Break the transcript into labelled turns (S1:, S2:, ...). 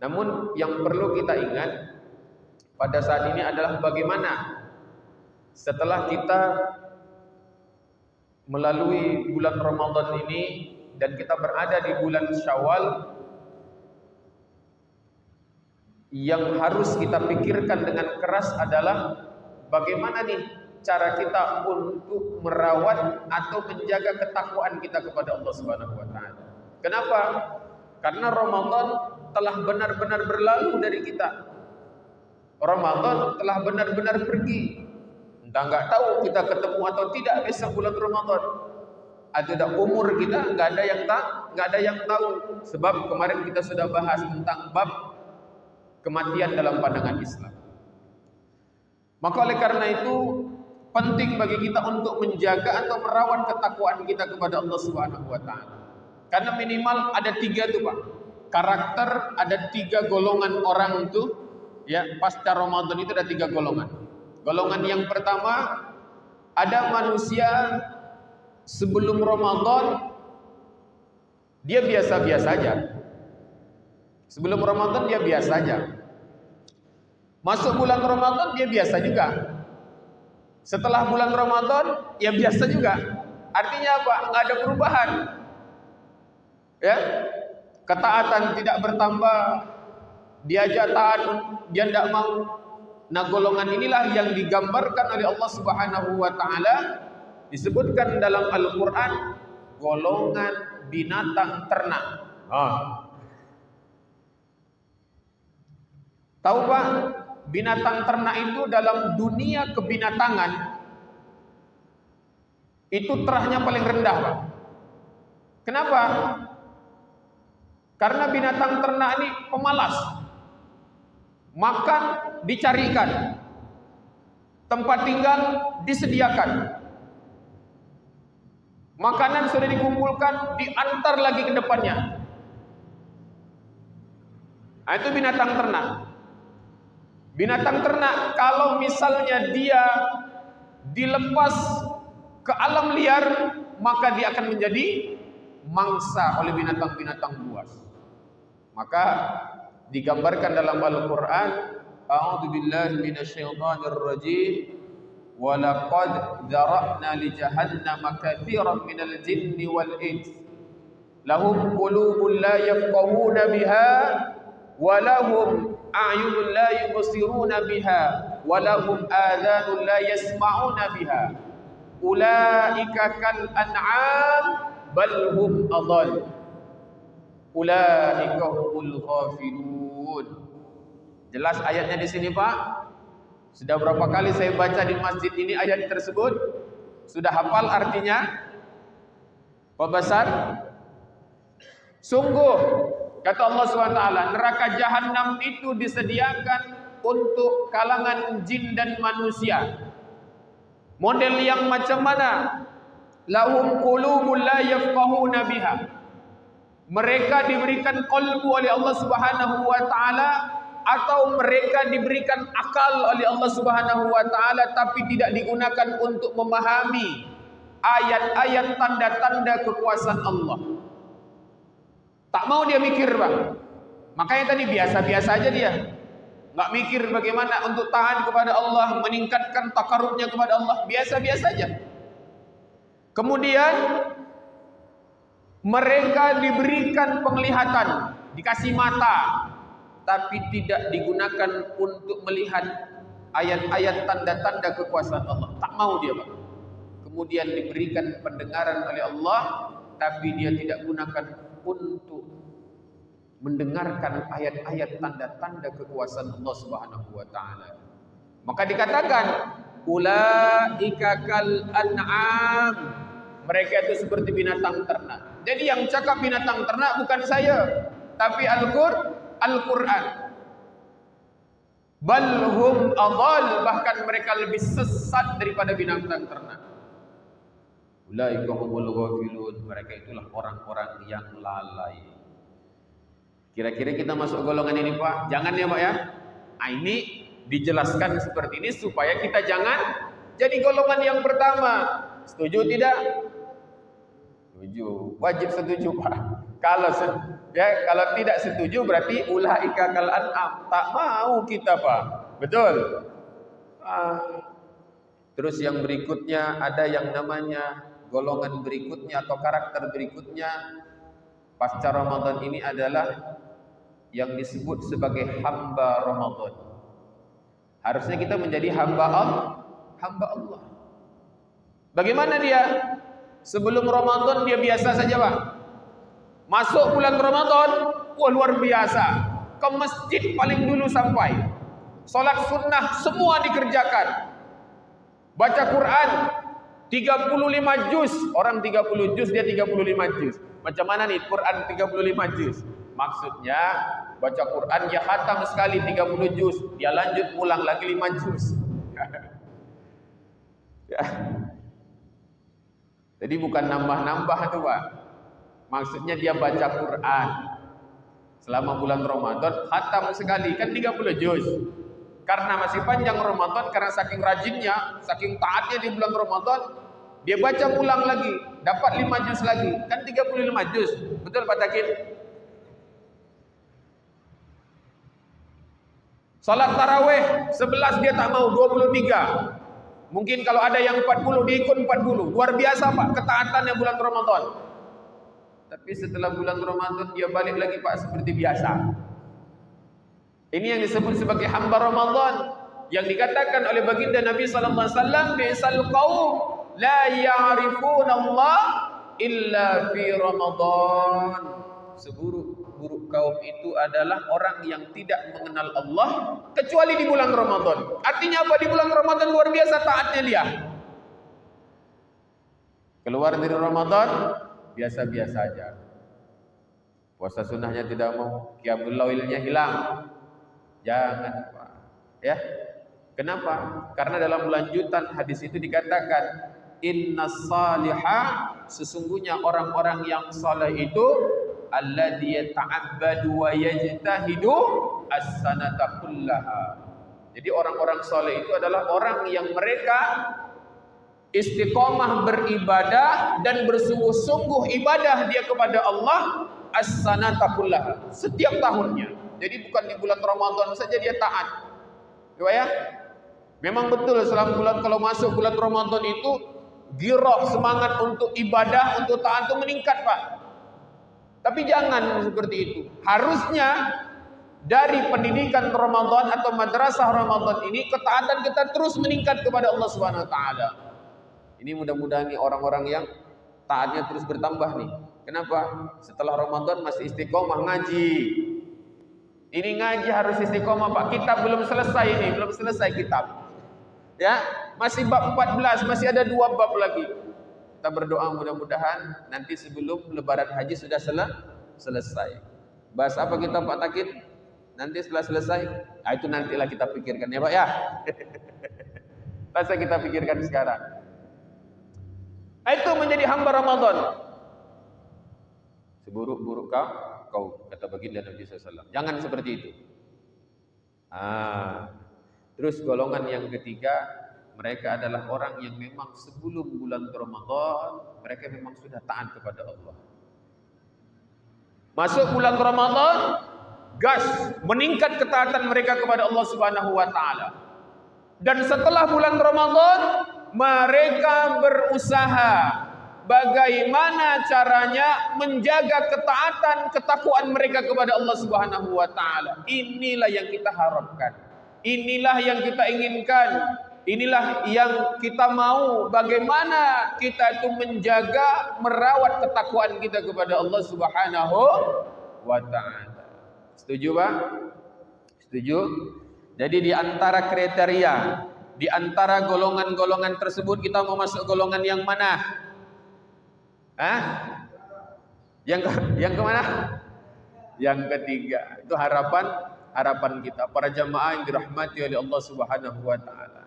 S1: Namun yang perlu kita ingat pada saat ini adalah bagaimana setelah kita melalui bulan Ramadan ini dan kita berada di bulan Syawal, yang harus kita pikirkan dengan keras adalah bagaimana nih cara kita untuk merawat atau menjaga ketakwaan kita kepada Allah Subhanahu wa taala. Kenapa? Karena Ramadan telah benar-benar berlalu dari kita. Ramadan telah benar-benar pergi. Entah nggak tahu kita ketemu atau tidak besok bulan Ramadan. Ada umur kita nggak ada yang tahu. Sebab kemarin kita sudah bahas tentang bab kematian dalam pandangan Islam. Maka oleh karena itu penting bagi kita untuk menjaga atau merawat ketakwaan kita kepada Allah Subhanahu wa taala. Karena minimal ada 3 tuh, Pak. Karakter, ada 3 golongan orang itu, ya, pasca Ramadan itu ada 3 golongan. Golongan yang pertama, ada manusia sebelum Ramadan dia biasa-biasa aja. Sebelum Ramadan dia biasa aja. Masuk bulan Ramadan dia biasa juga. Setelah bulan Ramadan ya biasa juga. Artinya apa? Nggak ada perubahan. Ya, ketaatan tidak bertambah. Diajak taat, dia tidak mau. Nah, golongan inilah yang digambarkan oleh Allah Subhanahu wa taala, disebutkan dalam Al-Qur'an golongan binatang ternak. Tahu Pak, binatang ternak itu dalam dunia kebinatangan itu terahnya paling rendah, Pak. Kenapa? Karena binatang ternak ini pemalas. Makan dicarikan, tempat tinggal disediakan, makanan sudah dikumpulkan, diantar lagi ke depannya. Nah, itu binatang ternak. Binatang ternak kalau misalnya dia dilepas ke alam liar, maka dia akan menjadi mangsa oleh binatang-binatang buas. Maka digambarkan dalam Al-Qur'an, a'udzu billahi minasyaitonir rajim, wa laqad dzara'na li jahannama katsiran minal jinni wal ins lahum qulubun la yafqahuna biha wa lahum a'yunun la yubsiruna biha wa lahum adhanun la yasma'una biha ulaika kal an'am bal hum adall ulaika humul ghafilun. Jelas ayatnya di sini, Pak. Sudah berapa kali saya baca di masjid ini ayat tersebut? Sudah hafal artinya? Pak Basar? Sungguh kata Allah SWT, neraka jahanam itu disediakan untuk kalangan jin dan manusia. Model yang macam mana? Lahum qulubun la yafqahuna biha. Mereka diberikan qalbu oleh Allah Subhanahu wa taala, atau mereka diberikan akal oleh Allah Subhanahu wa taala tapi tidak digunakan untuk memahami ayat-ayat tanda-tanda kekuasaan Allah. Tak mau dia mikir, Pak. Makanya tadi biasa-biasa aja dia. Enggak mikir bagaimana untuk taat kepada Allah, meningkatkan takarubnya kepada Allah, biasa-biasa aja. Kemudian mereka diberikan penglihatan, dikasih mata, tapi tidak digunakan untuk melihat ayat-ayat tanda-tanda kekuasaan Allah. Tak mau dia, Pak. Kemudian diberikan pendengaran oleh Allah, tapi dia tidak gunakan untuk mendengarkan ayat-ayat tanda-tanda kekuasaan Allah Subhanahu wa taala. Maka dikatakan ulaika kal an'am. Mereka itu seperti binatang ternak. Jadi yang cakap binatang ternak bukan saya, tapi Al-Qur'an. Bal hum adall, bahkan mereka lebih sesat daripada binatang ternak. Ulaika humul ghafilun, mereka itulah orang-orang yang lalai. Kira-kira kita masuk golongan ini, Pak? Jangan ya, Pak ya. Nah, ini dijelaskan seperti ini supaya kita jangan jadi golongan yang pertama. Setuju tidak? Setuju. Wajib setuju, Pak. Kalau tidak setuju berarti ulaika kal an'am, tak mau kita, Pak. Betul? Terus yang berikutnya ada yang namanya golongan berikutnya atau karakter berikutnya pasca Ramadan ini adalah yang disebut sebagai hamba Ramadan. Harusnya kita menjadi hamba Allah. Bagaimana dia? Sebelum Ramadan dia biasa saja, Pak. Masuk bulan Ramadan, wah luar biasa. Ke masjid paling dulu sampai. Salat sunnah semua dikerjakan. Baca Quran 35 juz. Orang 30 juz, dia 35 juz. Macam mana nih Quran 35 juz? Maksudnya baca Quran dia khatam sekali 30 juz, dia lanjut ulang lagi 5 juz. Ya. Jadi bukan nambah-nambah tuh, Pak. Maksudnya dia baca Quran selama bulan Ramadan khatam sekali, kan 30 juz. Karena masih panjang Ramadan, karena saking rajinnya, saking taatnya di bulan Ramadan, dia baca ulang lagi, dapat 5 juz lagi, kan 35 juz. Betul Pak Takin? Salat tarawih 11 dia tak mau, 23. Mungkin kalau ada yang 40 diikut 40. Luar biasa, Pak, ketaatannya bulan Ramadan. Tapi setelah bulan Ramadan dia balik lagi, Pak, seperti biasa. Ini yang disebut sebagai hamba Ramadan, yang dikatakan oleh baginda Nabi sallallahu alaihi wasallam, bi'sal qaum la ya'rifuna Allah illa fi Ramadan. Seburuk-buruk kaum itu adalah orang yang tidak mengenal Allah kecuali di bulan Ramadan. Artinya apa? Di bulan Ramadan luar biasa taatnya dia. Keluar dari Ramadan biasa-biasa aja. Puasa sunnahnya tidak mau, qiyamul lailnya hilang. Jangan, Pak. Ya. Kenapa? Karena dalam lanjutan hadis itu dikatakan, innas salihah, sesungguhnya orang-orang yang saleh itu alladzi yata'abbadu wa yajtahidu as-sanata kullaha. Jadi orang-orang saleh itu adalah orang yang mereka istiqomah beribadah dan bersungguh-sungguh ibadah dia kepada Allah as-sanata kullaha, setiap tahunnya. Jadi bukan di bulan Ramadan saja dia taat. Ya, memang betul selama bulan, kalau masuk bulan Ramadan itu girok semangat untuk ibadah, untuk taat itu meningkat, Pak. Tapi jangan seperti itu. Harusnya dari pendidikan Ramadan atau madrasah Ramadan ini ketaatan kita terus meningkat kepada Allah Subhanahu wa taala. Ini mudah-mudahan nih orang-orang yang taatnya terus bertambah nih. Kenapa? Setelah Ramadan masih istiqomah ngaji. Ini ngaji harus istiqomah, Pak. Kitab belum selesai ini, belum selesai kitab. Ya, masih bab 14, masih ada 2 bab lagi. Kita berdoa mudah-mudahan nanti sebelum lebaran haji sudah selesai. Bahas apa kita, Pak Takin? Nanti setelah selesai, itu nantilah kita pikirkan ya, Pak ya. Masa kita pikirkan sekarang. Itu menjadi hamba Ramadan. Seburuk-buruk kau, kata baginda Nabi SAW. Jangan seperti itu. Terus golongan yang ketiga, mereka adalah orang yang memang sebelum bulan Ramadan mereka memang sudah taat kepada Allah. Masuk bulan Ramadan, gas, meningkat ketaatan mereka kepada Allah Subhanahu wa taala. Dan setelah bulan Ramadan, mereka berusaha bagaimana caranya menjaga ketaatan, ketakwaan mereka kepada Allah Subhanahu wa taala. Inilah yang kita harapkan. Inilah yang kita inginkan. Inilah yang kita mau, bagaimana kita itu menjaga, merawat ketakwaan kita kepada Allah Subhanahu wa taala. Setuju, Pak? Setuju? Jadi di antara kriteria, di antara golongan-golongan tersebut kita mau masuk golongan yang mana? Yang kemana? Yang ketiga. Itu harapan kita para jamaah yang dirahmati oleh Allah Subhanahu wa taala.